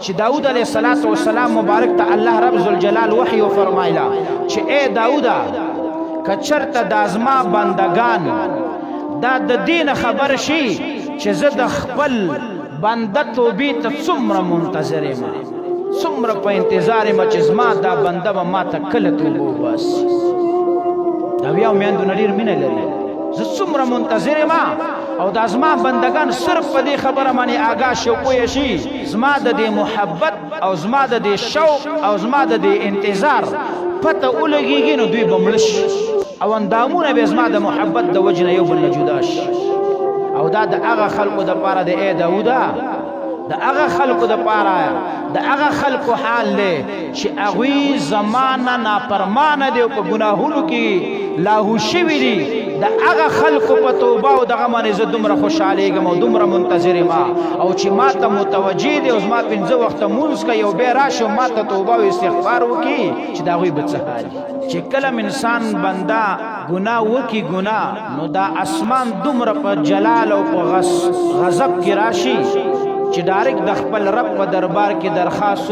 چې داود علیه السلام مبارک ته الله رب ذوالجلال وحی و فرمایلا چې اے داودا کچرته د ازما بندگان دا د دین خبر شي چې زه د خپل بنده توبې ته څومره منتظر یم څومره په انتظار یم چې زما دا بنده به ما ته کله توبه وباسي دا بیا میندو نه ډېر مینه لري زه څومره منتظر یم او دا زما بندگان صرف په دې خبره باندې آګاه شي او پوه شي زما د دې محبت او زما د دې شوق او زما د دې انتظار پته ولګېږي نو دوی به مړه شي او اندامونه به زما د محبت د وجې نه یو بل نه جدا شي او دا د هغه خلکو دپاره د ای داوده د هغه خلکو دپاره د هغه خلکو حال دی چې هغوی زما نه نافرمانه دي او په ګناهونو کې لاهو شوي دي د هغه خلکو په توبه او دغه باندې زه دومره خوشحالېږم او دومره منتظر یم او چې ما ته متوجه دي او زما 5 وخته مونځ کوي او بیا راشي ما ته توبه او استغفار وکړي چې د هغوی به څه حال چې کله انسان بنده ګناه وکړي ګناه نو دا اسمان دومره په جلال او په غضب کې راشي چې ډایرکټ د خپل رب په دربار کې درخواست